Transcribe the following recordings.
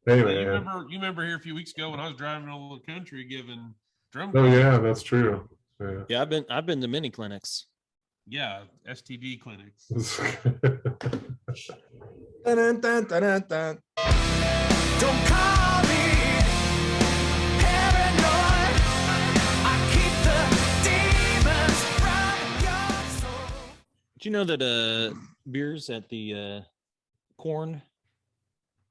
Hey, You man. remember here a few weeks ago when I was driving all the country giving drum. Oh, yeah, that's true. Yeah. Yeah, I've been to many clinics. Yeah, STD clinics. Dun, dun, dun, dun, dun. Don't call me paranoid. I keep the demons from your soul. Did you know that beers at the Korn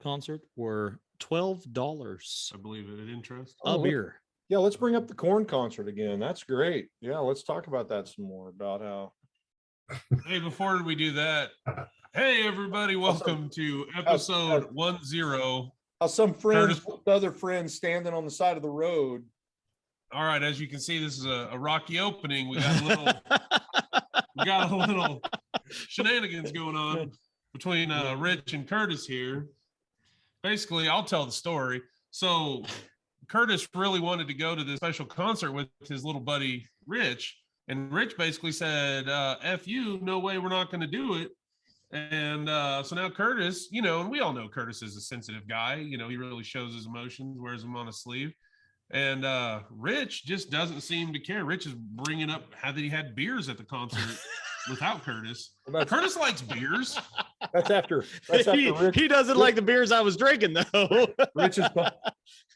concert were $12 I believe it. Interest. a beer? Yeah, let's bring up the Corn concert again. That's great. Yeah, let's talk about that some more, about how. Hey, before we do that, hey everybody, welcome to episode 10. How some friends Curtis. with other friends standing on the side of the road. All right, as you can see, this is a rocky opening. We got a little shenanigans going on between Rich and Curtis here. Basically, I'll tell the story. So Curtis really wanted to go to this special concert with his little buddy Rich, and Rich basically said, F you, no way, we're not going to do it. And so now Curtis, and we all know Curtis is a sensitive guy. He really shows his emotions, wears them on his sleeve. And Rich just doesn't seem to care. Rich is bringing up how that he had beers at the concert without Curtis. Curtis likes beers. That's after Rich. He doesn't like the beers I was drinking, though. Rich is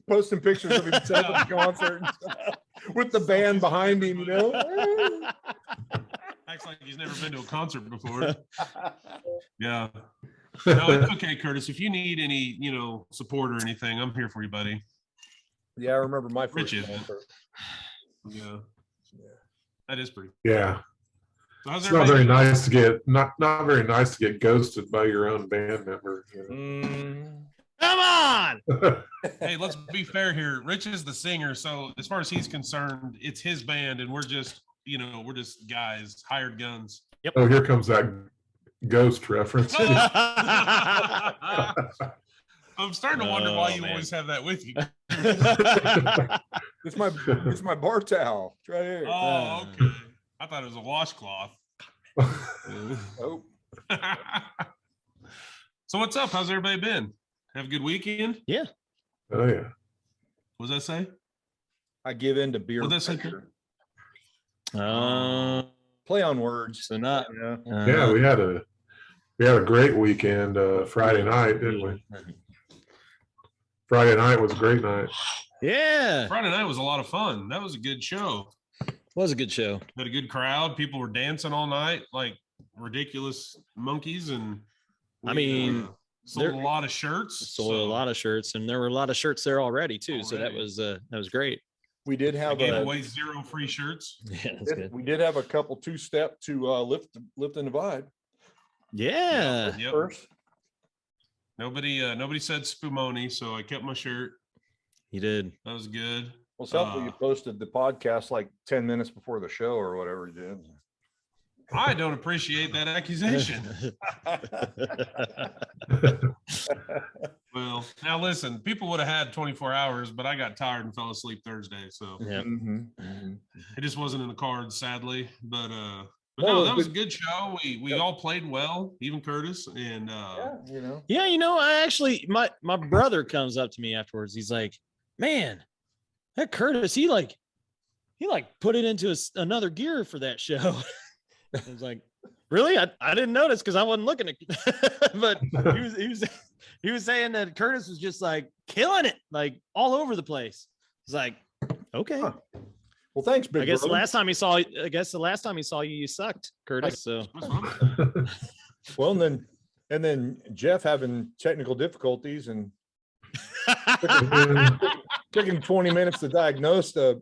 posting pictures of himself at the concert and stuff, with the band behind him, Acts like he's never been to a concert before. Yeah. No, it's okay, Curtis. If you need any, support or anything, I'm here for you, buddy. Yeah, I remember my first Rich concert. Yeah. That is pretty. Yeah. So how's It's not very nice to get not very nice to get ghosted by your own band member. Come on. Hey, let's be fair here. Rich is the singer, so as far as he's concerned, it's his band, and we're just guys, hired guns. Yep. Oh, here comes that ghost reference. I'm starting to wonder why you always have that with you. It's my bar towel. It's right here. Oh, okay. I thought it was a washcloth. Oh. So what's up? How's everybody been? Have a good weekend? Yeah. Oh, yeah. What does that say? I give in to beer. What does that say? pressure. Play on words. So not. Yeah, we had a great weekend Friday night, didn't we? Friday night was a great night. Yeah. Friday night was a lot of fun. That was a good show. Was a good show. Had a good crowd. People were dancing all night like ridiculous monkeys, and sold a lot of shirts. Sold a lot of shirts, and there were a lot of shirts there already too. So that was great. We did have away 0 free shirts. Yeah, that's good. We did have a couple 2-step to lift and divide. Yeah. Yep. First. Nobody said Spumoni, so I kept my shirt. He did. That was good. Well, something you posted the podcast like 10 minutes before the show or whatever you did. I don't appreciate that accusation. Well, now listen, people would have had 24 hours, but I got tired and fell asleep Thursday, so Yeah. it just wasn't in the cards, sadly. But No, that was a good show. We all played well, even Curtis, and I actually my brother comes up to me afterwards. He's like, "Man, that Curtis, he put it into another gear for that show." I was like, "Really? I didn't notice because I wasn't looking at." But he was saying that Curtis was just like killing it, like all over the place. It's like, okay. Huh. Well, thanks, big I guess brother. the last time he saw you, you sucked, Curtis. So Well, and then Jeff having technical difficulties and took him 20 minutes to diagnose the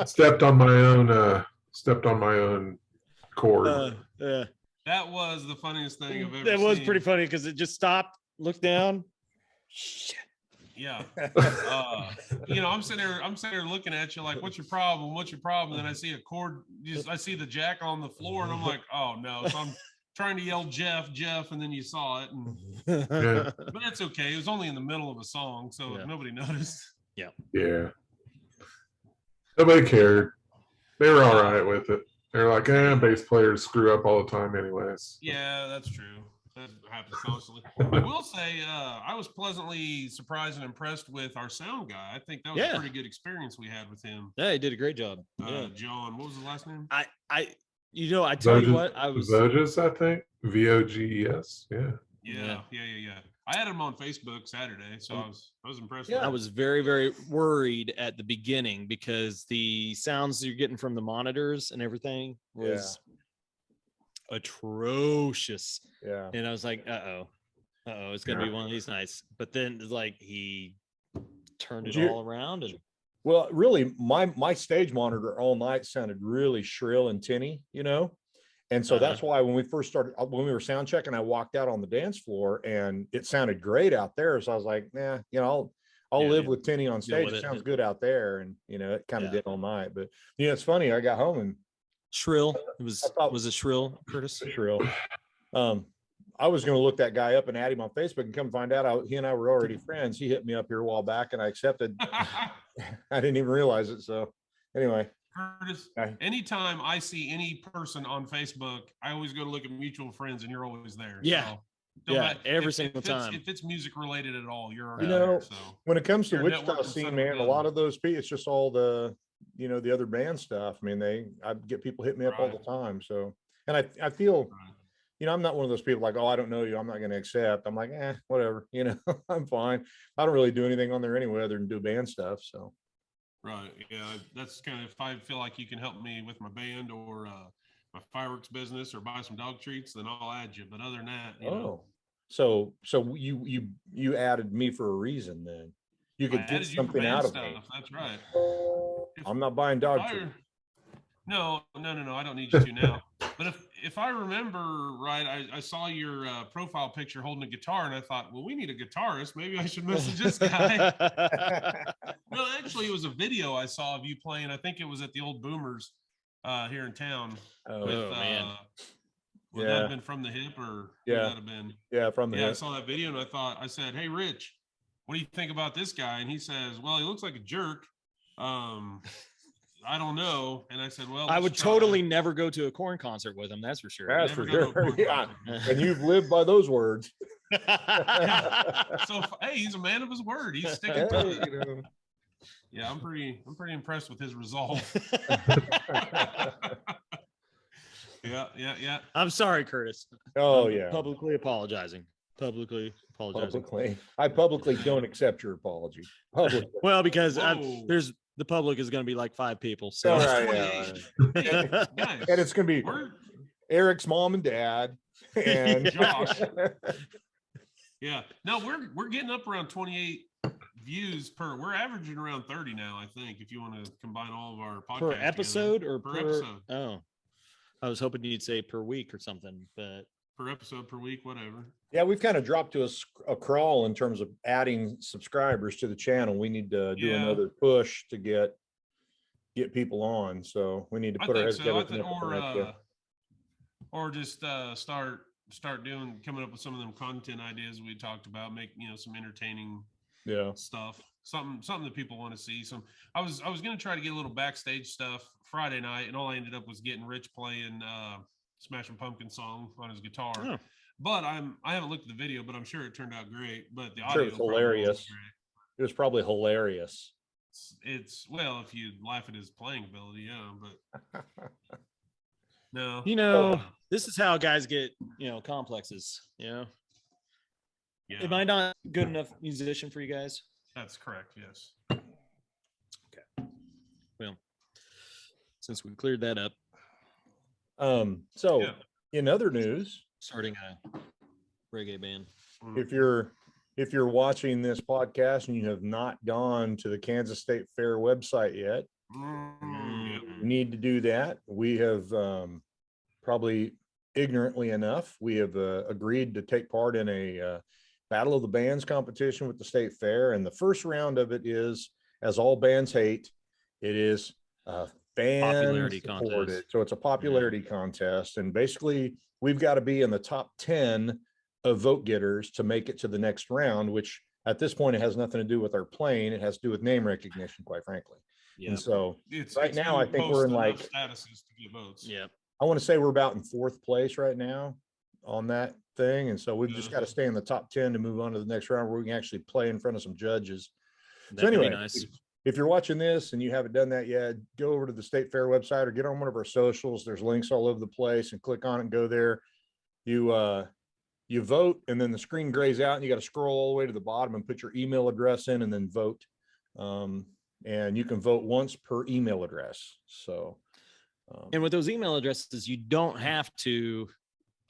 Stepped on my own cord. yeah. that was the funniest thing I've ever seen. That was pretty funny because it just stopped, looked down. Shit. Yeah. I'm sitting there looking at you like, what's your problem? What's your problem? And then I see a cord, I see the jack on the floor, and I'm like, oh no. So I'm trying to yell Jeff, and then you saw it. Yeah. But that's okay. It was only in the middle of a song, so nobody noticed. Yeah. Yeah. Nobody cared. They were all right with it. They're like, bass players screw up all the time anyways. Yeah, that's true. that happens constantly. I will say, I was pleasantly surprised and impressed with our sound guy. I think that was Yeah. a pretty good experience we had with him. Yeah, he did a great job. Yeah. John, what was his last name? I tell you Voges- what, I was Voges, I think. VOGES. Yeah. Yeah. I had him on Facebook Saturday, so I was impressed. Yeah. with I him. was very, very worried at the beginning because the sounds you're getting from the monitors and everything was atrocious. Yeah. And I was like, it's gonna be one of these nights. But then it's like he turned it Did you- all around and Well, really, my stage monitor all night sounded really shrill and tinny, and so that's why when we first started, when we were sound checking, I walked out on the dance floor and it sounded great out there. So I was like, nah, I'll Yeah, live yeah. with tinny on stage. with It it. sounds good out there, and it kind of Yeah. did all night. But it's funny. I got home and shrill. It thought- was it shrill, Curtis? shrill. I was going to look that guy up and add him on Facebook and come find out he and I were already friends. He hit me up here a while back and I accepted. I didn't even realize it. So anyway, Curtis, Okay. anytime I see any person on Facebook, I always go to look at mutual friends, and you're always there. Yeah. So, don't Yeah, matter- every if single it's- time. If it's music related at all, you're already You know, there. So when it comes to Your Wichita network is scene, son of a man, a gun. lot of those people, it's just all the, the other band stuff. I mean, I get people hitting me up all the Right. time. So, and I feel, Right. I'm not one of those people like, oh, I don't know you, I'm not going to accept. I'm like, whatever, I'm fine. I don't really do anything on there anyway, other than do band stuff. So, Right. Yeah. That's kind of, if I feel like you can help me with my band or my fireworks business or buy some dog treats, then I'll add you. But other than that, so you added me for a reason then. You I could get added you for something band out of stuff. me. That's right. If- I'm not buying dog if I- treats. No, I don't need you to now. But if I remember right, I saw your profile picture holding a guitar, and I thought, well, we need a guitarist. Maybe I should message this guy. No, actually, it was a video I saw of you playing. I think it was at the old Boomers here in town. Oh, With, man. Would that have been From the Hip, or Yeah. would that have been? yeah, from the Yeah, I hip. saw that video, and I said, hey, Rich, what do you think about this guy? And he says, well, he looks like a jerk. I don't know. And I said, well, I let's would try. totally never go to a corn concert with him. That's for sure. That's Never for go to a sure. corn Yeah. concert. And you've lived by those words. So hey, he's a man of his word. He's sticking Hey, to it. Yeah, I'm pretty impressed with his resolve. Yeah. I'm sorry, Curtis. Oh I'm yeah. Publicly apologizing. Publicly apologizing. Publicly. I publicly don't accept your apology. Publicly. Well, because Whoa. the public is going to be like 5 people. So All right, yeah. Hey, guys, And it's gonna be we're Eric's mom and dad and Josh. Yeah. No, we're getting up around 28 views per. We're averaging around 30 now, I think, if you want to combine all of our podcasts per together. episode or Per episode. Oh, I was hoping you'd say per week or something, but Per episode, per week, whatever. Yeah, we've kind of dropped to a crawl in terms of adding subscribers to the channel. We need to do Yeah. another push to get people on. So we need to I put our think heads so. together. I think, for next year. or just start coming up with some of them content ideas we talked about. Make some entertaining Yeah. stuff, something that people want to see. I was going to try to get a little backstage stuff Friday night, and all I ended up was getting Rich playing Smashing Pumpkin song on his guitar. Oh. But I haven't looked at the video, but I'm sure it turned out great. But the Sure, audio it's probably hilarious. wasn't great. It was probably hilarious. It's well, if you laugh at his playing ability, yeah, but no, this is how guys get, complexes, yeah, Am I not good enough musician for you guys? that's correct. Yes. Well, since we cleared that up, So Yeah. in other news, starting a reggae band. if you're watching this podcast and you have not gone to the Kansas State Fair website yet, Yeah. you need to do that. We have probably ignorantly enough, we have agreed to take part in a Battle of the Bands competition with the State Fair. And the first round of it is, as all bands hate, it is Popularity fan-supported. contest. So it's a popularity contest. And basically, we've got to be in the top 10 of vote getters to make it to the next round, which at this point, it has nothing to do with our playing. It has to do with name recognition, quite frankly. Yeah. And so It's Right now, when I you think we're in, post enough like- statuses to get votes. Yeah. I want to say we're about in 4th place right now. on that thing. And so we've just got to stay in the top 10 to move on to the next round where we can actually play in front of some judges. That'd be Anyway, nice. if you're watching this and you haven't done that yet, go over to the State Fair website or get on one of our socials. There's links all over the place, and click on it and go there. You vote, and then the screen grays out and you got to scroll all the way to the bottom and put your email address in and then vote. And you can vote once per email address. So, And with those email addresses, you don't have to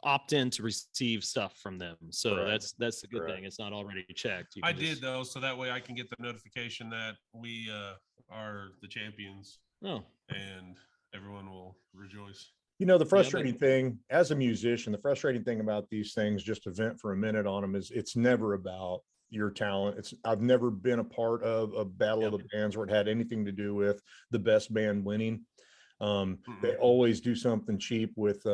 opt in to receive stuff from them. So Correct. that's the good Correct. thing. It's not already checked. You I can did just- though, so that way I can get the notification that we are the champions Oh, and everyone will rejoice. the frustrating thing as a musician, the frustrating thing about these things, just to vent for a minute on them, is it's never about your talent. I've never been a part of a battle of the bands where it had anything to do with the best band winning. They always do something cheap with,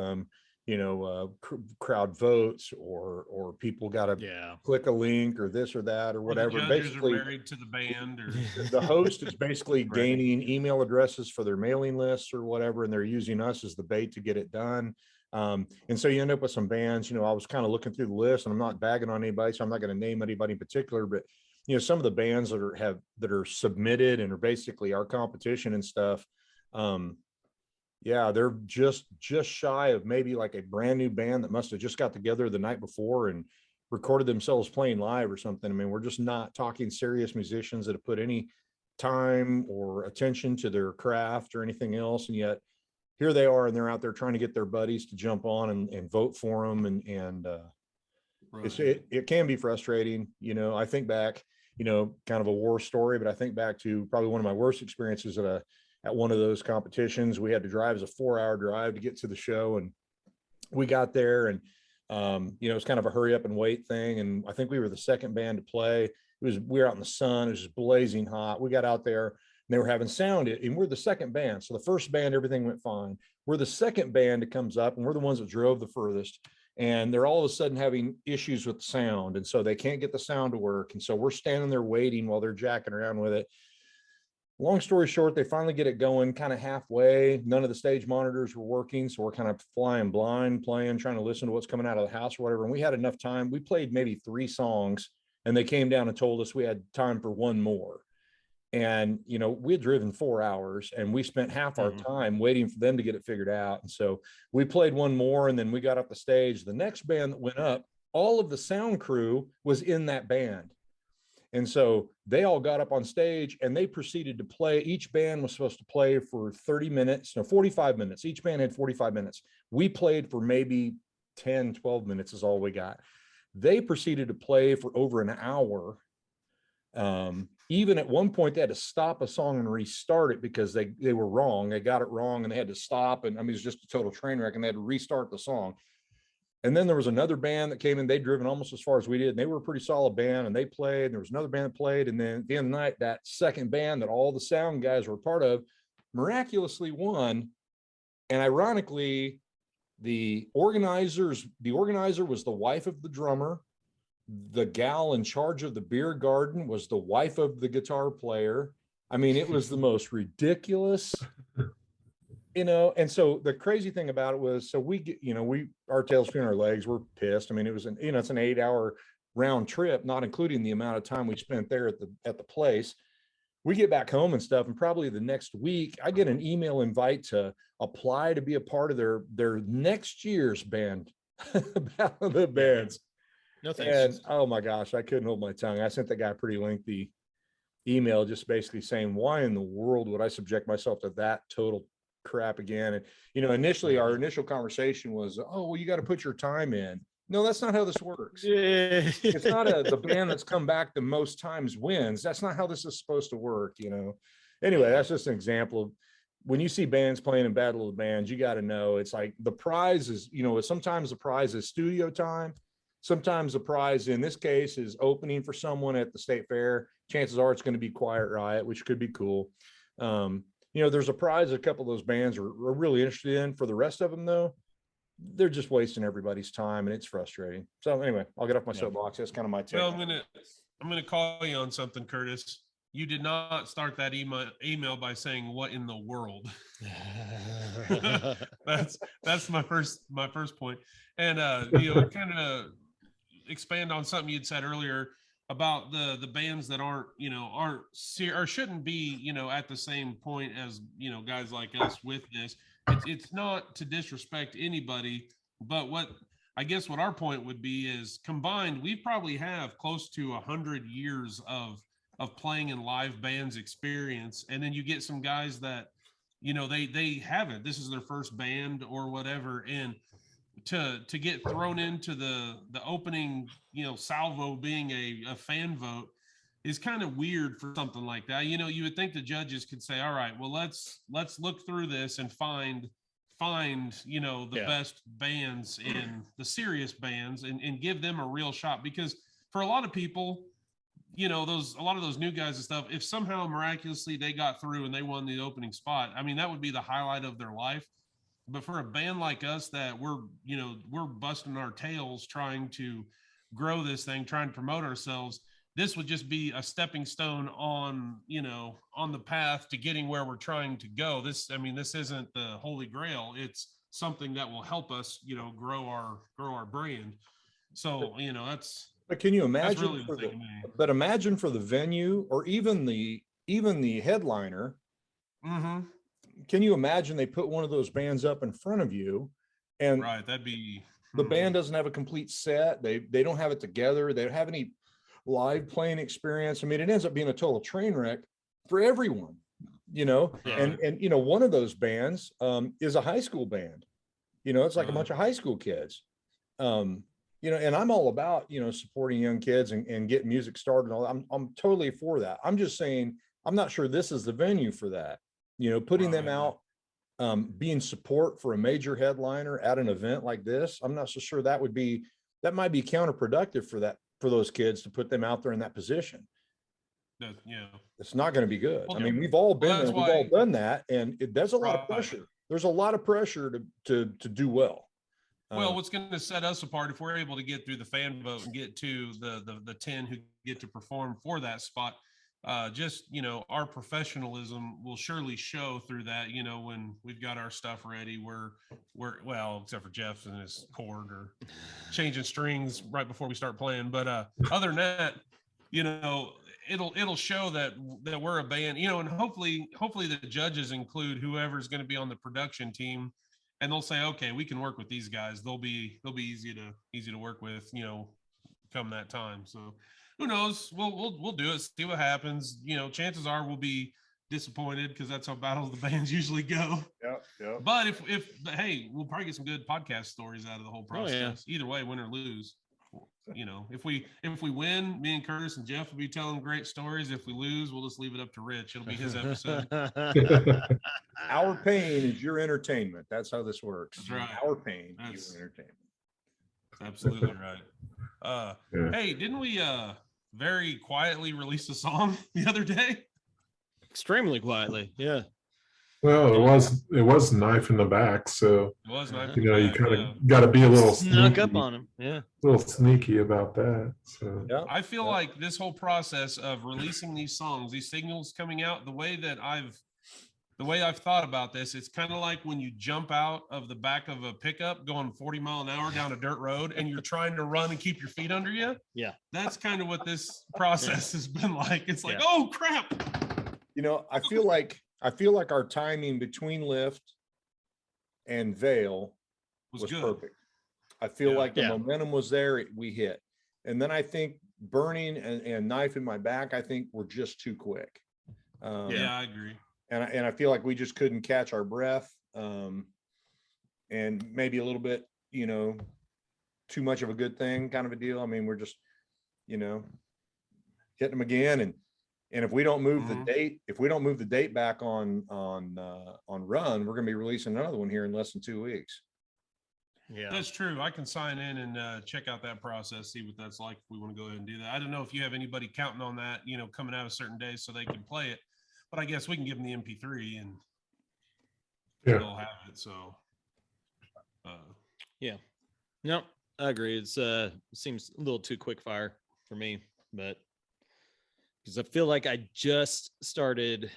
crowd votes or people got to click a link or this or that or whatever. Or the judges Basically, are married to the band, or the host is basically Right. gaining email addresses for their mailing lists or whatever, and they're using us as the bait to get it done. And so you end up with some bands. I was kind of looking through the list, and I'm not bagging on anybody, so I'm not going to name anybody in particular, but some of the bands that are submitted and are basically our competition and stuff. They're just shy of maybe like a brand new band that must have just got together the night before and recorded themselves playing live or something. I mean, we're just not talking serious musicians that have put any time or attention to their craft or anything else. And yet here they are, and they're out there trying to get their buddies to jump on and vote for them. And it can be frustrating. I think back, kind of a war story, but I think back to probably one of my worst experiences at one of those competitions. We had to drive as a 4-hour drive to get to the show, and we got there, and it was kind of a hurry up and wait thing. And I think we were the second band to play. We were out in the sun. It was just blazing hot. We got out there, and they were having sound, and we're the second band. So the first band, everything went fine. We're the second band that comes up, and we're the ones that drove the furthest. And they're all of a sudden having issues with the sound. And so they can't get the sound to work. And so we're standing there waiting while they're jacking around with it. Long story short, they finally get it going kind of halfway. None of the stage monitors were working. So we're kind of flying blind, trying to listen to what's coming out of the house or whatever. And we had enough time. We played maybe 3 songs, and they came down and told us we had time for 1 more. And, we had driven 4 hours, and we spent half our time waiting for them to get it figured out. And so we played 1 more, and then we got off the stage. The next band that went up, all of the sound crew was in that band. And so they all got up on stage, and they proceeded to play. Each band was supposed to play for 30 minutes, 45 minutes. Each band had 45 minutes. We played for maybe 10, 12 minutes is all we got. They proceeded to play for over an hour. Even at one point, they had to stop a song and restart it because they were wrong. They got it wrong, and they had to stop. And I mean, it was just a total train wreck, and they had to restart the song. And then there was another band that came in. They'd driven almost as far as we did, and they were a pretty solid band, and they played. And there was another band that played. And then at the end of the night, that second band that all the sound guys were a part of miraculously won. And ironically, the organizer was the wife of the drummer. The gal in charge of the beer garden was the wife of the guitar player. I mean, it was the most ridiculous. And so the crazy thing about it was, so we get, our tails between our legs, we're pissed. I mean, it was it's an 8-hour round trip, not including the amount of time we spent there at the place. We get back home and stuff, and probably the next week I get an email invite to apply to be a part of their next year's band, Battle of the Bands. no thanks. And oh my gosh, I couldn't hold my tongue. I sent that guy a pretty lengthy email, just basically saying, why in the world would I subject myself to that total crap again? And initially our initial conversation was, oh well, you got to put your time in. No, that's not how this works. Yeah. It's not the band that's come back the most times wins. That's not how this is supposed to work. Anyway, that's just an example of when you see bands playing in Battle of the Bands, you got to know it's like the prize is, sometimes the prize is studio time. Sometimes the prize in this case is opening for someone at the state fair. Chances are it's going to be Quiet Riot, which could be cool. There's a prize a couple of those bands are really interested in. For the rest of them, though, they're just wasting everybody's time, and it's frustrating. So anyway, I'll get off my soapbox. That's kind of my take. Well, I'm gonna call you on something, Curtis. you did not start that email by saying what in the world. that's my first point. And kind of expand on something you'd said earlier about the bands that aren't or shouldn't be at the same point as guys like us with this. It's not to disrespect anybody, but what I guess what our point would be is combined we probably have close to 100 years of playing in live bands experience, and then you get some guys that they haven't, this is their first band or whatever, and to get thrown into the opening salvo being a fan vote is kind of weird for something like that. You would think the judges could say, all right, well, let's look through this and find the best bands in the serious bands and give them a real shot, because for a lot of people, a lot of those new guys and stuff, if somehow miraculously they got through and they won the opening spot, I mean, that would be the highlight of their life. But for a band like us that we're busting our tails trying to grow this thing, trying to promote ourselves, this would just be a stepping stone on the path to getting where we're trying to go. This isn't the holy grail. It's something that will help us, grow our brand. So, that's. But can you imagine really imagine for the venue or even the headliner? Mm-hmm. Can you imagine they put one of those bands up in front of you and right, that'd be the band doesn't have a complete set. They don't have it together. They don't have any live playing experience. I mean, it ends up being a total train wreck for everyone, and one of those bands is a high school band. It's like a bunch of high school kids. And I'm all about, supporting young kids and getting music started and all that. I'm totally for that. I'm just saying, I'm not sure this is the venue for that. Putting them out, being support for a major headliner at an event like this, I'm not so sure that might be counterproductive for those kids to put them out there in that position. It's not going to be good. Well, I mean, we've all been there, we've all done that, and there's a lot of Right. pressure. There's a lot of pressure to do well. Well, what's going to set us apart if we're able to get through the fan vote and get to the 10 who get to perform for that spot, our professionalism will surely show through that. When we've got our stuff ready, we're well, except for Jeff and his cord or changing strings right before we start playing. But other than that, it'll show that we're a band. And hopefully the judges include whoever's going to be on the production team. And they'll say, okay, we can work with these guys. They'll be easy to work with, come that time. So who knows? We'll do it. See what happens. Chances are we'll be disappointed because that's how battles of the bands usually go. Yeah. But if we'll probably get some good podcast stories out of the whole process. Either way, win or lose. If we win, me and Curtis and Jeff will be telling great stories. If we lose, we'll just leave it up to Rich. It'll be his episode. Our pain is your entertainment. That's how this works. That's right. Our pain is your entertainment. Absolutely right. Hey, didn't we very quietly release a song the other day? Extremely quietly, yeah. Well, it was knife in the back, so It was nice. you kind of got to be a little Snuck sneaky, up on him, yeah. a little sneaky about that. So Yeah. I feel like this whole process of releasing these songs, these singles coming out, the way I've thought about this, it's kind of like when you jump out of the back of a pickup going 40 mile an hour down a dirt road and you're trying to run and keep your feet under you. Yeah. That's kind of what this process has been like. It's like, Yeah. oh crap. I feel like our timing between Lift and Veil was good. perfect. I feel Yeah. like the Yeah. momentum was there. We hit. And then I think Burning and Knife in My Back, I think were just too quick. Yeah, I agree. And I feel like we just couldn't catch our breath. And maybe a little bit, too much of a good thing kind of a deal. I mean, we're just, hitting them again. And if we don't move Mhm. the date back on Run, we're going to be releasing another one here in less than 2 weeks. Yeah. That's true. I can sign in and check out that process, see what that's like if we want to go ahead and do that. I don't know if you have anybody counting on that, coming out a certain day so they can play it, but I guess we can give them the MP3 and they'll have it. So, No, I agree. It's seems a little too quick fire for me, but because I feel like I just started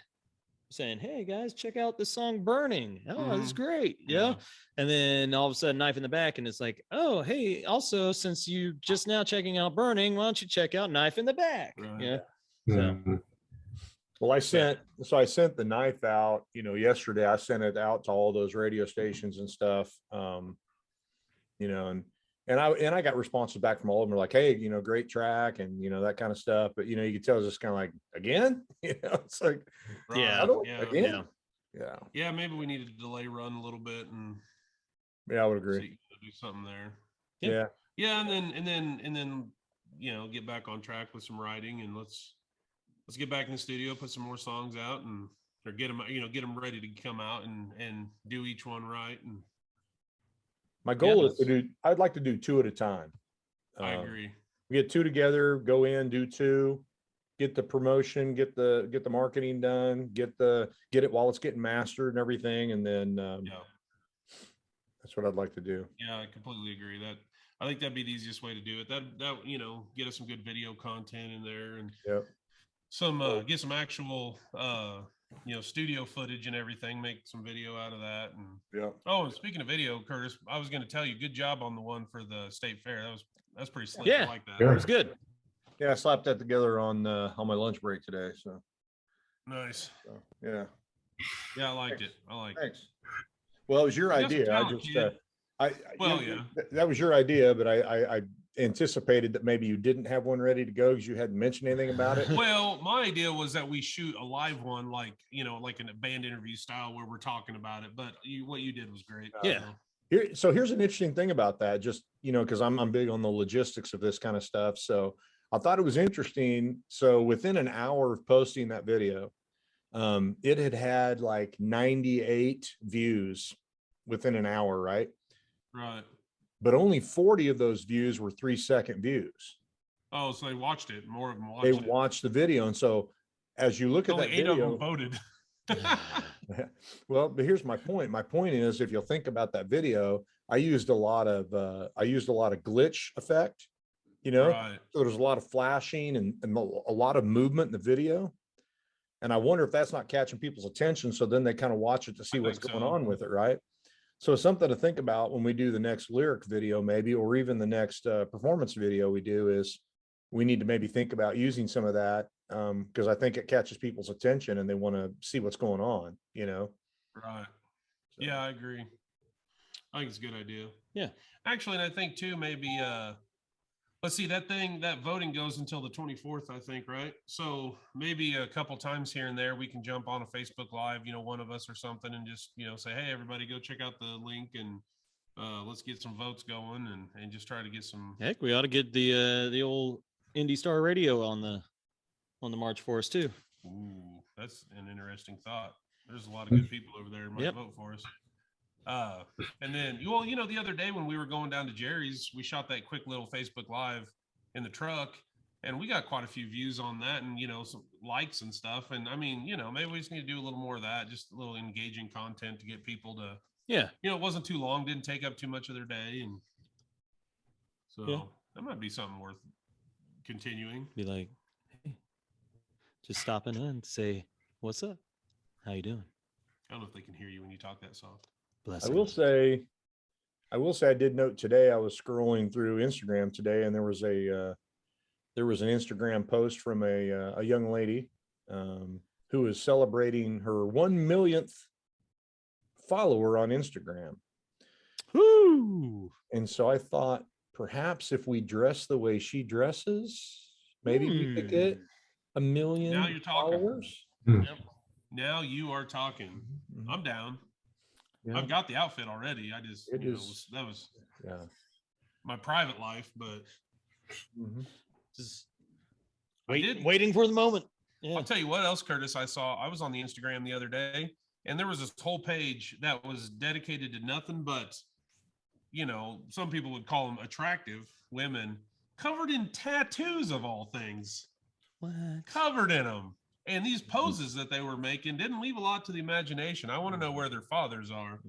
saying, "Hey guys, check out the song Burning." Oh, that's great. Yeah. And then all of a sudden Knife in the Back, and it's like, oh, hey, also, since you just now checking out Burning, why don't you check out Knife in the Back? Right. Yeah. So Mhm. Well, I sent the knife out, yesterday. I sent it out to all those radio stations and stuff. And I got responses back from all of them. They're like, hey, great track and that kind of stuff. But you could tell it's just kind of like, again, it's like, yeah. again. Yeah. Yeah, maybe we need to delay run a little bit and Yeah, I would agree. do something there. Yeah. Yeah, and then get back on track with some writing, and let's get back in the studio, put some more songs out, and or get them ready to come out and do each one right. And My goal is I'd like to do 2 at a time. I agree. We get 2 together, go in, do 2, get the promotion, get the marketing done, get it while it's getting mastered and everything. And then, that's what I'd like to do. Yeah, I completely agree. I think that'd be the easiest way to do it. That get us some good video content in there, and get some actual studio footage and everything, make some video out of that. And and speaking of video, Curtis, I was going to tell you, good job on the one for the state fair. That's pretty slick. Yeah, I like that. It was good. Yeah, I slapped that together on my lunch break today. So nice. So, yeah. Yeah, I liked it. Thanks. Well, it was your idea. That was your idea, but I anticipated that maybe you didn't have one ready to go because you hadn't mentioned anything about it. Well, my idea was that we shoot a live one, like in a band interview style where we're talking about it. But what you did was great. Yeah. Here's an interesting thing about that, just because I'm big on the logistics of this kind of stuff. So I thought it was interesting. So within an hour of posting that video, it had like 98 views within an hour, right? Right. But only 40 of those views were 3-second views. Oh, so they watched it. More of them watched They it. watched the video. And so as you look at Only that 8 video, of them voted. well, but here's my point. My point is, if you'll think about that video, I used a lot of glitch effect, Right. so there's a lot of flashing and a lot of movement in the video. And I wonder if that's not catching people's attention. So then they kind of watch it to see what's going on with it. Right. So something to think about when we do the next lyric video, maybe, or even the next performance video we do, is we need to maybe think about using some of that. Because I think it catches people's attention and they want to see what's going on, Right. Yeah, I agree. I think it's a good idea. Yeah. Actually, and I think too, maybe let's see, that voting goes until the 24th, I think, right? So maybe a couple times here and there we can jump on a Facebook Live, one of us or something, and just, say, hey, everybody, go check out the link and let's get some votes going and just try to get some. Heck, we ought to get the old Indie Star Radio on the march for us too. Ooh, that's an interesting thought. There's a lot of good people over there who might vote for us. And then, the other day when we were going down to Jerry's, we shot that quick little Facebook Live in the truck, and we got quite a few views on that, and some likes and stuff. And I mean, maybe we just need to do a little more of that, just a little engaging content to get people to. Yeah. It wasn't too long, didn't take up too much of their day, and so that might be something worth continuing. Be like, hey, just stopping in and say, what's up? How you doing? I don't know if they can hear you when you talk that soft. Bless I will say I did note today, I was scrolling through Instagram today, and there was an Instagram post from a young lady who is celebrating her 1 millionth follower on Instagram. Woo! And so I thought, perhaps if we dress the way she dresses, maybe we could get 1 million now you're talking. followers. Yep. Now you are talking. Mhm. I'm down. Yeah. I've got the outfit already. I just that was my private life, but just waiting for the moment. Yeah. I'll tell you what else, Curtis, I saw. I was on the Instagram the other day, and there was this whole page that was dedicated to nothing but, some people would call them attractive women covered in tattoos of all things. What? Covered in them. And these poses that they were making didn't leave a lot to the imagination. I want to know where their fathers are.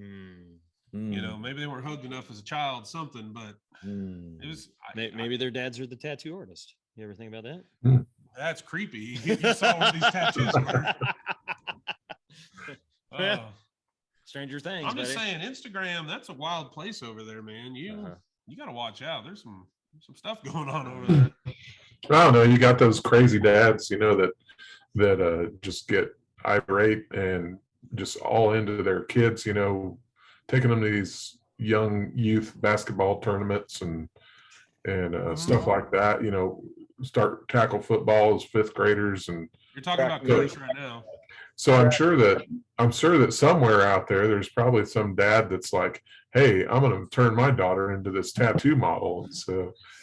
Maybe they weren't hugged enough as a child, something, but it was Maybe their dads are the tattoo artist. You ever think about that? That's creepy. You saw where these tattoos were. Yeah. Oh. Stranger Things. I'm just buddy. saying, Instagram, that's a wild place over there, man. You got to watch out. There's some stuff going on over there. I don't know. You got those crazy dads, that just get irate and just all into their kids, taking them to these young youth basketball tournaments and stuff like that, start tackle football as fifth graders. And You're talking about Good. coach right now. so I'm sure that somewhere out there's probably some dad that's like, hey, I'm going to turn my daughter into this tattoo model.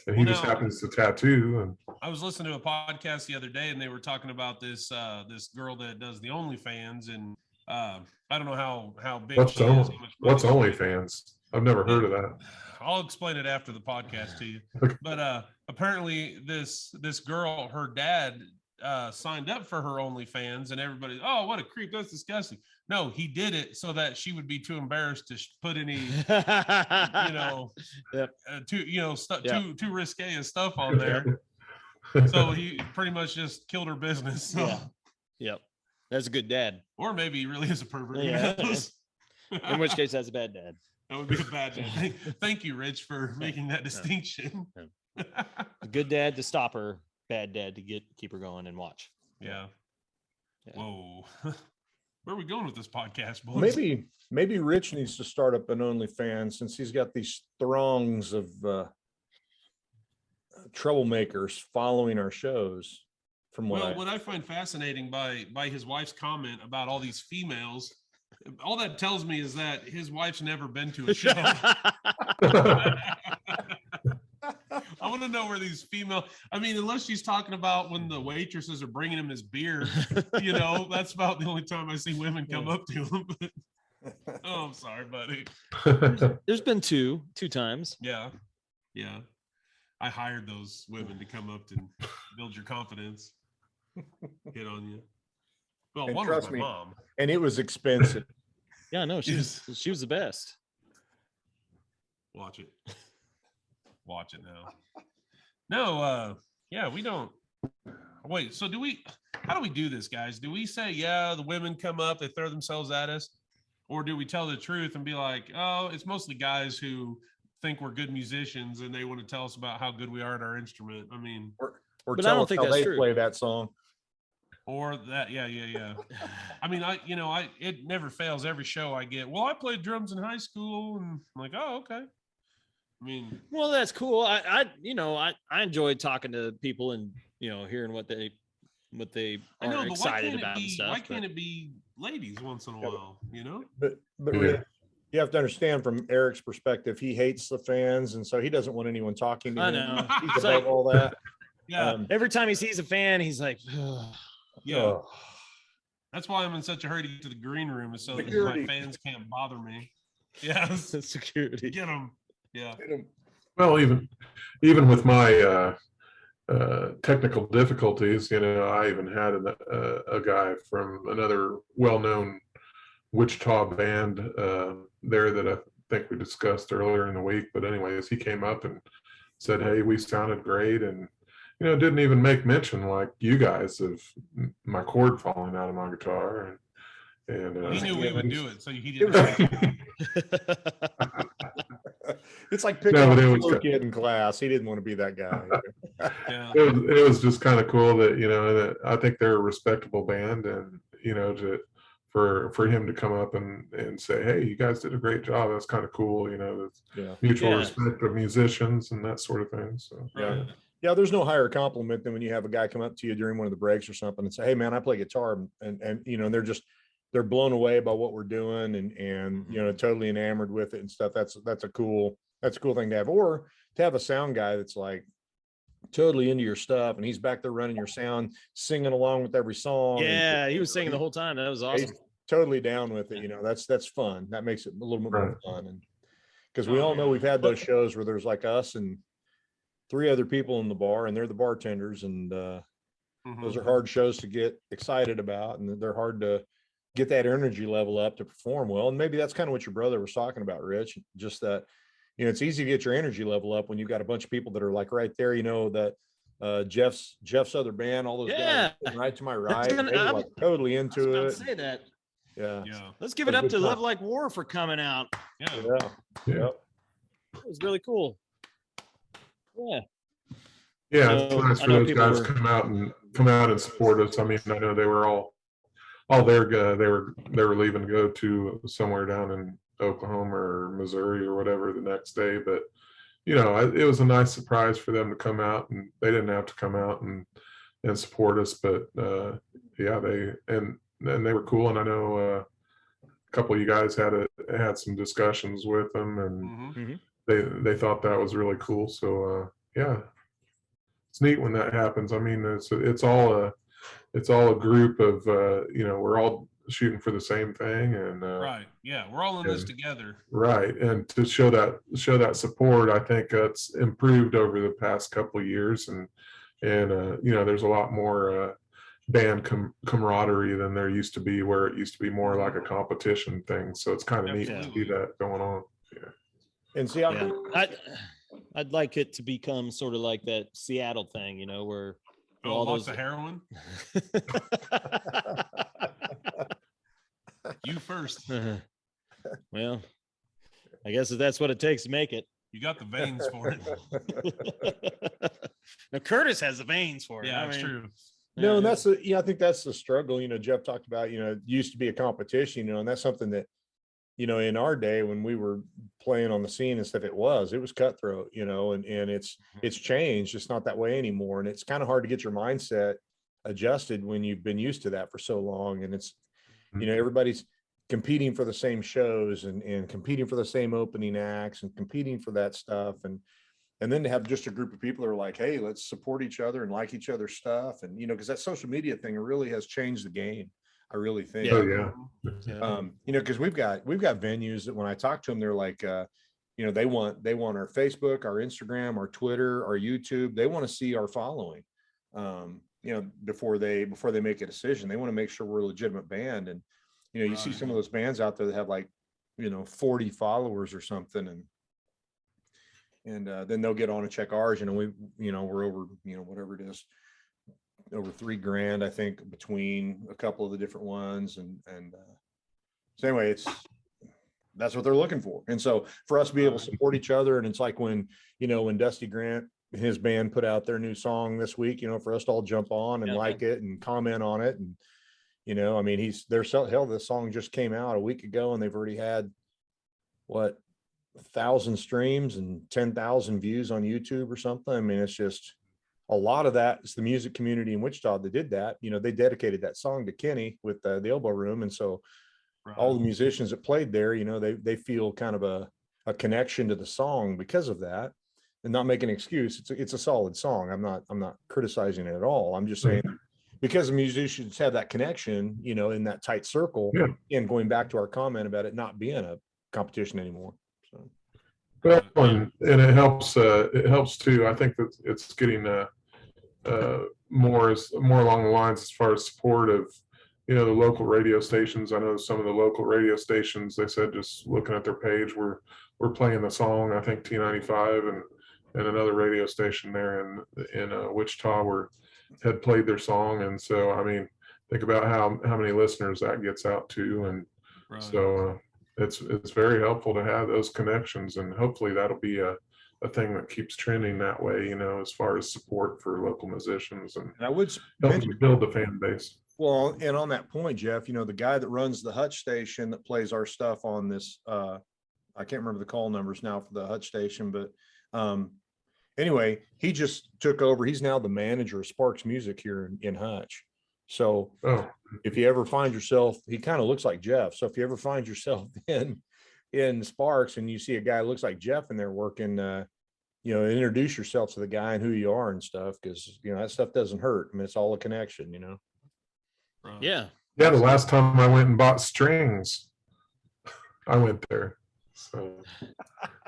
And he just happens to tattoo. And I was listening to a podcast the other day, and they were talking about this this girl that does the OnlyFans, and I don't know how big what's she is. How much money what's she makes. OnlyFans? I've never heard of that. I'll explain it after the podcast to you. Okay. But apparently, this girl, her dad signed up for her OnlyFans, and everybody, oh, what a creep! That's disgusting. No, he did it so that she would be too embarrassed to put any, Yep. too risque of stuff on there. So he pretty much just killed her business. So. Yeah. Yep. That's a good dad. Or maybe he really is a pervert. Who Yeah. knows? In which case, that's a bad dad. That would be a bad dad. Thank you, Rich, for making that distinction. A good dad to stop her, bad dad to keep her going and watch. Yeah. Yeah. Whoa. Where are we going with this podcast, boys? Maybe Rich needs to start up an OnlyFans since he's got these throngs of troublemakers following our shows. From what I find fascinating by his wife's comment about all these females, all that tells me is that his wife's never been to a show. I want to know where these unless she's talking about when the waitresses are bringing him his beer, that's about the only time I see women come up to him. Oh, I'm sorry, buddy. There's been two times. Yeah. I hired those women to come up and build your confidence. Hit on you. Well, And one trust was my me, mom. and it was expensive. Yeah, no, she was the best. Watch it. Watch it now. No, we don't. Wait, so how do we do this, guys? Do we say, yeah, the women come up, they throw themselves at us? Or do we tell the truth and be like, oh, it's mostly guys who think we're good musicians and they want to tell us about how good we are at our instrument? I mean, Or But I tell don't us think how that's they true. play that song. or that, yeah. I mean, it never fails. Every show I get, well, I played drums in high school, and I'm like, oh, okay. I mean, Well, that's cool. I enjoy talking to people and hearing what they I know, are but excited about and stuff. why can't it be ladies once in a while? But Yeah. Rich, you have to understand from Eric's perspective, he hates the fans, and so he doesn't want anyone talking to I him. know. He's It's above like- all that. Yeah, Every time he sees a fan, he's like, yeah. Oh, That's why I'm in such a hurry to get to the green room, is so that Security. my fans can't bother me. Yeah, security. get them. Yeah. Well, even with my technical difficulties, I even had a guy from another well-known Wichita band there that I think we discussed earlier in the week. But anyways, he came up and said, hey, we sounded great, and didn't even make mention, like you guys, of my cord falling out of my guitar. And He knew we yeah, would he's- do it, so he didn't. it's like picking No, on but a it was little good. kid in class. He didn't want to be that guy. Yeah. it was just kind of cool that that I think they're a respectable band, and for him to come up and say, hey, you guys did a great job, that's kind of cool. That's Yeah. mutual Yeah. respect of musicians and that sort of thing. So Right. Yeah, there's no higher compliment than when you have a guy come up to you during one of the breaks or something and say, hey man, I play guitar, and they're blown away by what we're doing and totally enamored with it and stuff. That's a cool thing to have. Or to have a sound guy that's like totally into your stuff, and he's back there running your sound, singing along with every song. and Yeah, he was singing the whole time. That was awesome. he's totally down with it. That's fun. That makes it a little bit more Right. fun. And because we all know we've had those shows where there's like us and 3 other people in the bar, and they're the bartenders, and Mhm. those are hard shows to get excited about, and they're hard to get that energy level up to perform well. And maybe that's kind of what your brother was talking about, Rich, just that, it's easy to get your energy level up when you've got a bunch of people that are like right there, that Jeff's other band, all those Yeah. guys right to my That's right. gonna- They were I'm- like totally I was into about it. to say that. Yeah. Yeah. Let's give it up Good to time. Love Like War for coming out. Yeah. Yeah. Yeah. Yep. It was really cool. Yeah. Yeah, So, it's nice I for know those people guys were- to come out and support us. I mean, I know they were all there. They were leaving to go to somewhere down in Oklahoma or Missouri or whatever the next day. But it was a nice surprise for them to come out, and they didn't have to come out and support us. But yeah, they were cool, and I know a couple of you guys had some discussions with them, and Mhm. they thought that was really cool. So yeah, it's neat when that happens. I mean, it's all a group of we're all shooting for the same thing, and Right. Yeah. We're all in this and- together. right, and to show that support, I think that's improved over the past couple of years, and there's a lot more band camaraderie than there used to be, where it used to be more like a competition thing. So it's kind of neat to Absolutely. see that going on. And see, Yeah. I'd like it to become sort of like that Seattle thing, where Oh, all lots those of heroin. You first. well, I guess if that's what it takes to make it. You got the veins for it. Now Curtis has the veins for it. Yeah, I that's mean, true. No, and I think that's the struggle. Jeff talked about, it used to be a competition, and that's something that, in our day when we were playing on the scene and stuff, it was cutthroat, and it's changed. It's not that way anymore. And it's kind of hard to get your mindset adjusted when you've been used to that for so long. And it's, everybody's competing for the same shows and competing for the same opening acts and competing for that stuff. And then to have just a group of people that are like, hey, let's support each other and like each other's stuff. And, because that social media thing really has changed the game. I really think. Oh yeah. Because we've got venues that when I talk to them, they're like, they want our Facebook, our Instagram, our Twitter, our YouTube. They want to see our following, before they make a decision. They want to make sure we're a legitimate band. And, you see some of those bands out there that have like, 40 followers or something. And then they'll get on and check ours. We're over, whatever it is, over $3,000, I think, between a couple of the different ones. So anyway, that's what they're looking for. And so for us to be able to support each other, and it's like when Dusty Grant and his band put out their new song this week, for us to all jump on and like it and comment on it. And, I mean, the song just came out a week ago and they've already had 1,000 streams and 10,000 views on YouTube or something. I mean, it's just a lot of that. It's the music community in Wichita that did that. They dedicated that song to Kenny with the Elbow Room. And so all the musicians that played there, they feel kind of a connection to the song because of that, and not make an excuse. It's a solid song. I'm not criticizing it at all. I'm just saying, because the musicians have that connection, in that tight circle, and going back to our comment about it not being a competition anymore. So. Well, and it helps too. I think that it's getting more along the lines as far as support of the local radio stations. I know some of the local radio stations, they said, just looking at their page, we're playing the song. I think T95 and another radio station there in Wichita had played their song. And so, I mean, think about how many listeners that gets out to. And so it's very helpful to have those connections, and hopefully that'll be a thing that keeps trending that way, as far as support for local musicians and I would helping to build the fan base. Well, and on that point, Jeff, the guy that runs the Hutch station that plays our stuff on this, I can't remember the call numbers now for the Hutch station, but anyway, he just took over. He's now the manager of Sparks Music here in Hutch. So if you ever find yourself, he kind of looks like Jeff. So if you ever find yourself in Sparks and you see a guy who looks like Jeff in there working, introduce yourself to the guy and who you are and stuff, because that stuff doesn't hurt. I mean, it's all a connection. Yeah. The last time I went and bought strings, I went there. So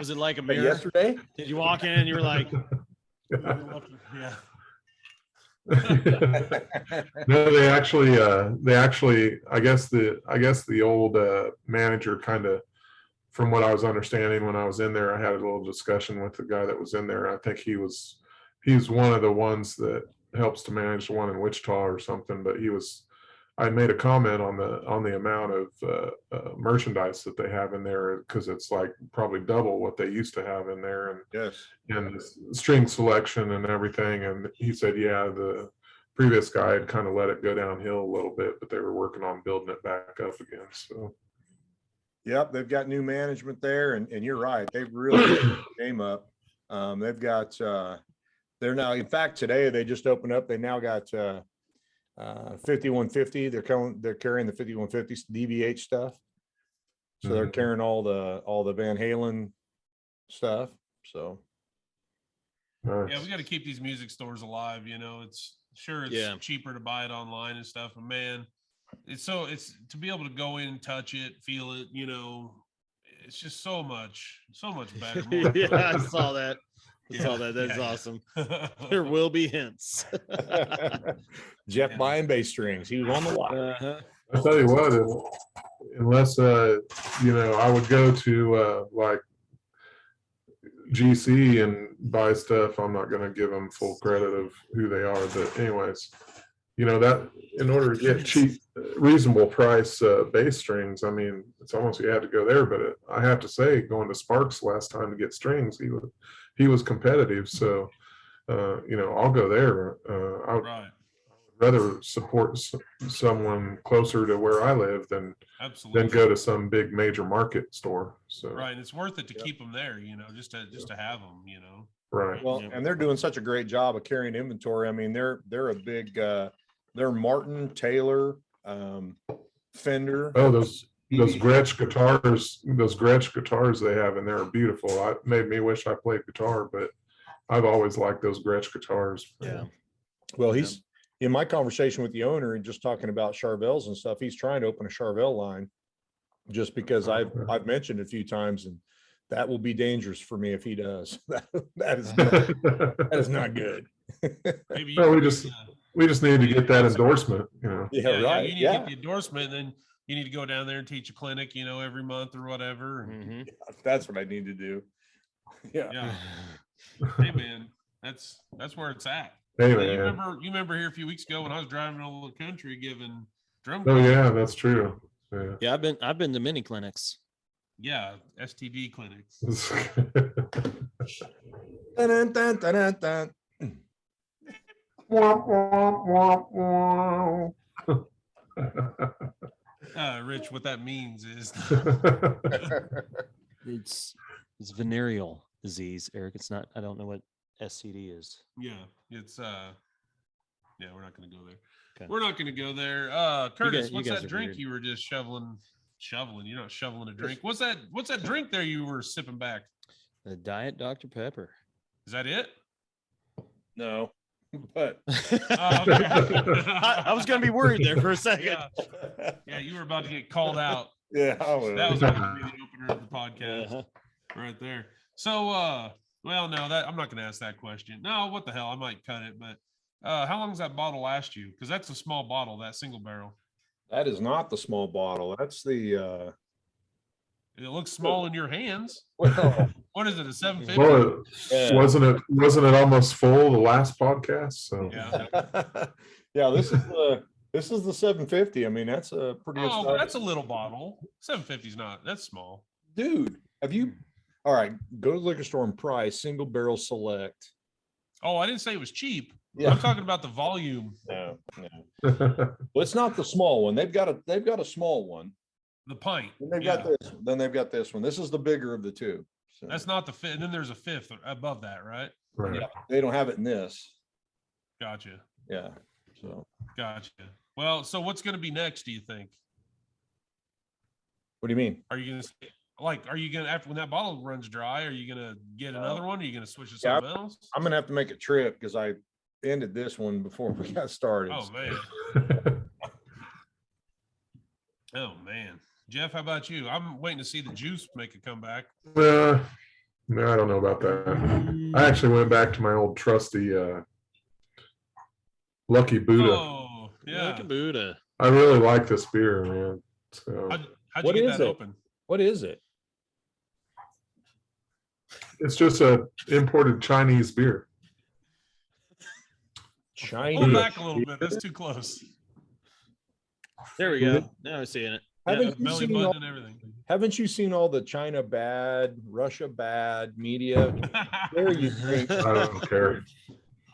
Was it like a mirror? Yesterday? Did you walk in and you were like, Yeah. No, they actually, I guess the old manager kind of, from what I was understanding when I was in there, I had a little discussion with the guy that was in there. I think he was he's one of the ones that helps to manage the one in Wichita or something. But I made a comment on the amount of merchandise that they have in there, because it's like probably double what they used to have in there, and Yes. the string selection and everything. And he said, yeah, the previous guy had kind of let it go downhill a little bit, but they were working on building it back up again. So Yep, they've got new management there, and you're right. They've really came up. They've got they're now, in fact, today they just opened up. They now got 5150. They're carrying the 5150 DVH stuff. So they're Mhm. carrying all the Van Halen stuff. So nice. Yeah, we got to keep these music stores alive. You know, it's Yeah. cheaper to buy it online and stuff, but man, it's to be able to go in, touch it, feel it. You know, it's just so much better. More Yeah, I saw that. I Yeah, saw that. That's yeah, yeah. awesome. There will be hints. Jeff Yeah. buying bass strings. He was on the lot. Uh-huh. I tell you what, unless I would go to like GC and buy stuff, I'm not going to give them full credit of who they are. But anyways, that in order to get cheap, reasonable price bass strings, I mean, it's almost you had to go there. But I have to say, going to Sparks last time to get strings, he was competitive. So I'll go there. I would Right. rather support someone closer to where I live than Absolutely. go to some big major market store. So Right. And it's worth it to Yep. keep them there, just to have them, right. Well, Yeah. and they're doing such a great job of carrying inventory. I mean, they're a big they're Martin, Taylor, Fender. Oh, those BB. Gretsch guitars they have in there are beautiful. It made me wish I played guitar, but I've always liked those Gretsch guitars. Yeah. Well, he's in my conversation with the owner and just talking about Charvels and stuff. He's trying to open a Charvel line, just because I've mentioned a few times, and that will be dangerous for me if he does. That is not good. Maybe No, you we just need to get that endorsement. Yeah, right. You need to get the endorsement, and then you need to go down there and teach a clinic, every month or whatever. and- Mhm. That's what I need to do. Yeah. Yeah. Hey man, that's where it's at. Hey You man. remember here a few weeks ago when I was driving all over the country giving drum. Oh classes? yeah, that's true. Yeah. Yeah, I've been to many clinics. Yeah, STD clinics. Dun, dun, dun, dun, dun. Rich, what that means is It's venereal disease, Eric. It's not. I don't know what STD is. yeah, it's yeah, we're not gonna go there. Okay. We're not gonna go there. Curtis, you what's guys that are drink weird. you were just shoveling? You're not shoveling a drink. What's that drink there you were sipping back? The Diet Dr Pepper. Is that it? No, but Oh, okay. I was gonna be worried there for a second. Yeah, you were about to get called out. yeah, I will. That was going to be the opener of the podcast Uh-huh. right there. So, well, no, I'm not going to ask that question. No, what the hell? I might cut it, but how long does that bottle last you? Because that's a small bottle, that single barrel. That is not the small bottle. That's the It looks small in your hands. well, What is it? A 750? Well, Yeah. wasn't it almost full the last podcast? So Yeah. yeah, this is the 750. I mean, that's a pretty good Oh, size. that's a little bottle. 750 is not. That's small. Dude, have you all right, go to the liquor store and price single barrel select. Oh, I didn't say it was cheap. Yeah. I'm talking about the volume. No. Well, it's not the small one. They've got a small one. The pint. Then they've Yeah. got this. Then they've got this one. This is the bigger of the two. So, That's not the fifth. And then there's a fifth above that, right? right. yeah, they don't have it in this. Gotcha. Yeah. So Gotcha. Well, so what's going to be next, do you think? what do you mean? Are you going to, after when that bottle runs dry, are you going to get another one? Are you going to switch to Yeah, something else? I'm gonna have to make a trip because I ended this one before we got started. Oh, man. Jeff, how about you? I'm waiting to see the juice make a comeback. No, I don't know about that. I actually went back to my old trusty Lucky Buddha. Oh, yeah. Like a Buddha. I really like this beer, man. So How'd What you get is that it? open? What is it? it's just a imported Chinese beer. Chinese. Pull back a little bit. That's too close. There we go. Now I'm seeing it. Haven't you Belly seen all, button and everything. haven't you seen all the China bad, Russia bad media? There you think I don't care.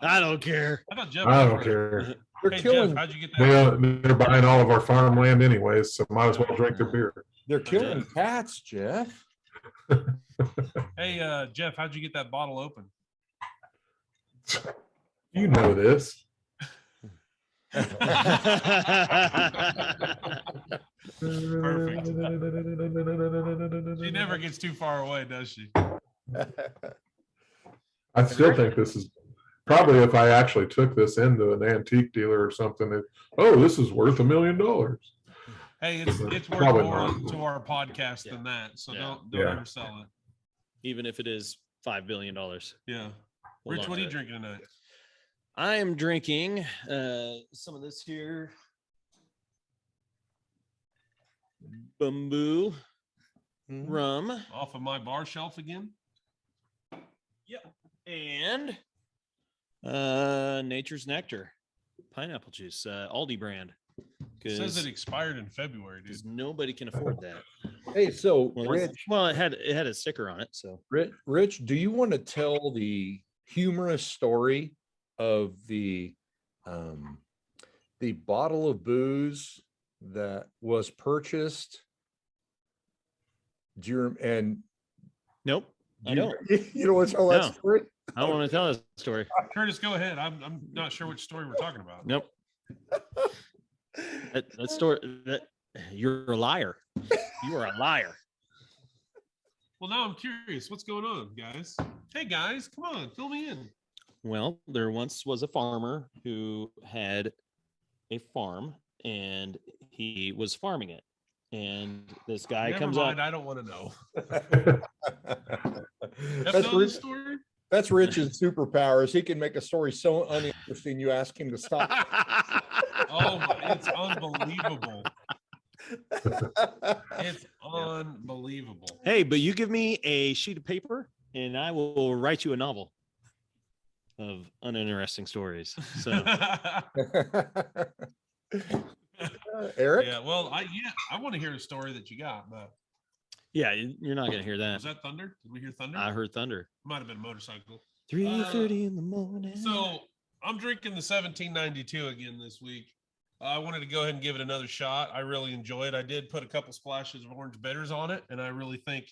I don't care. I thought Jeff I was don't right. care. they're Hey, killing Jeff, how'd you get that? They're buying all of our farmland anyways, so might as well drink their beer. they're killing cats, Jeff. Hey, Jeff, how'd you get that bottle open? You know this. Perfect. She never gets too far away, does she? I still think this is probably if I actually took this into an antique dealer or something. This is worth $1 million. Hey, it's worth Probably more not. to our podcast Yeah. than that. So Yeah. don't Yeah. ever sell it. Even if it is $5 billion. Yeah. Hold Rich, on what to are you it. drinking tonight? I am drinking some of this here bamboo rum Off of my bar shelf again? and Nature's Nectar pineapple juice, Aldi brand. It says it Because expired in February, dude. nobody can afford that. Hey, so Well, Rich, it had a sticker on it, so Rich, do you want to tell the humorous story of the bottle of booze that was purchased? And nope. I don't. You don't want to tell that No. story? I don't want to tell that story. Curtis, go ahead. I'm not sure which story we're talking about. Nope. That story. You're a liar. You are a liar. Well, now I'm curious. What's going on, guys? Hey, guys, come on, fill me in. Well, there once was a farmer who had a farm and he was farming it. And this guy Never comes mind, up. I don't want to know. That's Know this Rich, story? that's Rich's superpowers. He can make a story so uninteresting you ask him to stop. Oh, it's unbelievable. It's unbelievable. Hey, but you give me a sheet of paper and I will write you a novel of uninteresting stories. So Eric? Yeah, well, I want to hear a story that you got, but yeah, you're not gonna hear that. was that thunder? Did we hear thunder? I heard thunder. Might have been a motorcycle. 3:30 in the morning. So I'm drinking the 1792 again this week. I wanted to go ahead and give it another shot. I really enjoy it. I did put a couple splashes of orange bitters on it, and I really think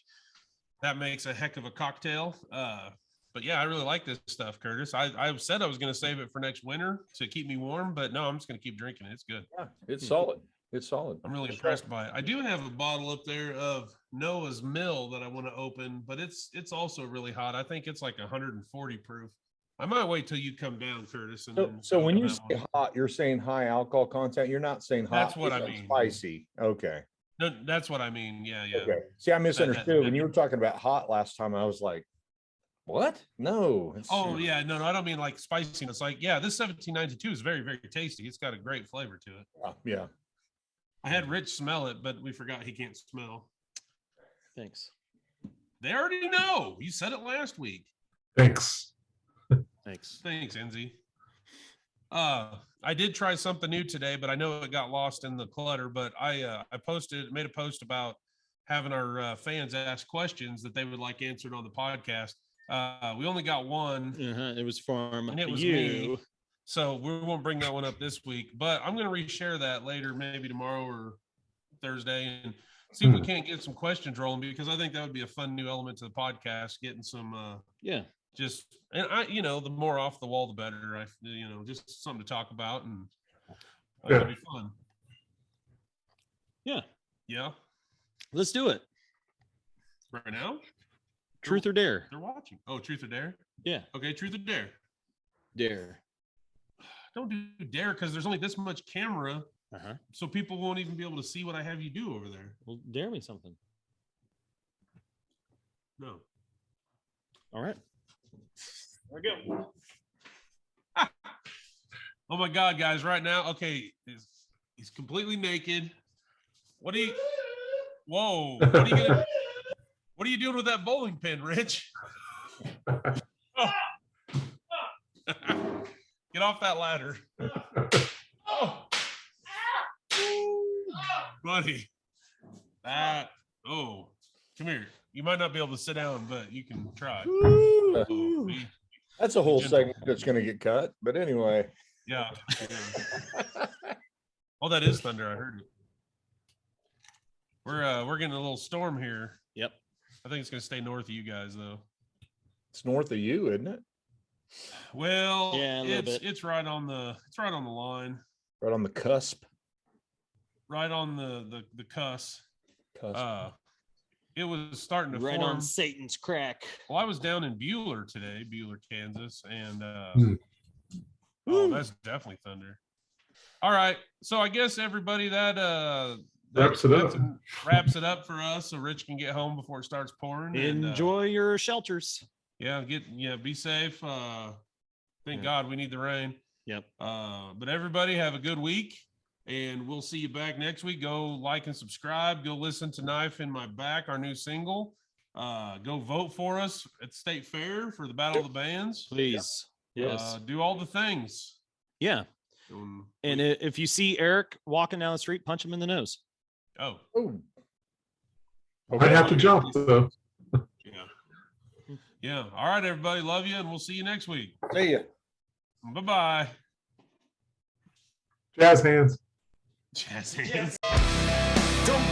that makes a heck of a cocktail. But yeah, I really like this stuff, Curtis. I said I was going to save it for next winter to keep me warm, but no, I'm just going to keep drinking it. It's good. Yeah, it's solid. It's solid. I'm really impressed by it. I do have a bottle up there of Noah's Mill that I want to open, but it's also really hot. I think it's like 140 proof. I might wait till you come down, Curtis. And then So when open you that say one. hot, you're saying high alcohol content. You're not saying hot. That's what you're I saying mean. Spicy. Okay. No, that's what I mean. Yeah. Okay. See, I misunderstood. When that- you were talking about hot last time, I was like, what? No. it's- Oh yeah, no, I don't mean like spiciness. Like, yeah, this 1792 is very, very tasty. It's got a great flavor to it. Yeah. I had Rich smell it, but we forgot he can't smell. Thanks. They already know. You said it last week. Thanks. Thanks. Thanks, Enzy. I did try something new today, but I know it got lost in the clutter. But I made a post about having our fans ask questions that they would like answered on the podcast. We only got one, It was from and it was you. me. So we won't bring that one up this week, but I'm going to reshare that later, maybe tomorrow or Thursday, and see if we can't get some questions rolling, because I think that would be a fun new element to the podcast, getting some Yeah. just, and the more off the wall, the better. Just something to talk about, and it'll be fun. Yeah. Yeah. Let's do it. Right now, Truth or dare? they're watching. Oh, truth or dare? Yeah. Okay, truth or dare. Dare. Don't do dare, because there's only this much camera, Uh-huh. so people won't even be able to see what I have you do over there. Well, dare me something. No. All right. There we go. Oh my God, guys! Right now, okay, he's completely naked. What are you? Whoa! What are you doing with that bowling pin, Rich? Get off that ladder. Oh, buddy. That. Oh, come here. You might not be able to sit down, but you can try. Oh, be- That's a whole Gentle. segment that's going to get cut. But anyway, yeah. Yeah. Oh, that is thunder. I heard it. We're getting a little storm here. Yep. I think it's gonna stay north of you guys though. it's north of you, isn't it? Well, Yeah, a little bit. it's right on the line, Right on the cusp. right on the cuss. Cusp. It was starting to Right form. on Satan's crack. Well, I was down in Bueller today, Bueller, Kansas, and Hmm. oh, that's definitely thunder. All right, so I guess everybody that Wraps it up. wraps it up for us, so Rich can get home before it starts pouring. And, Enjoy your shelters. yeah, be safe. Thank God we need the rain. Yep. But everybody have a good week, and we'll see you back next week. Go like and subscribe. Go listen to Knife in My Back, our new single. Go vote for us at the State Fair for the Battle of the Bands. Please. Yes. Do all the things. Yeah. And if you see Eric walking down the street, punch him in the nose. Oh, Oh, I'd have to jump though. yeah. Yeah. All right, everybody. Love you, and we'll see you next week. see ya. Bye-bye. Jazz hands. Jazz hands. Don't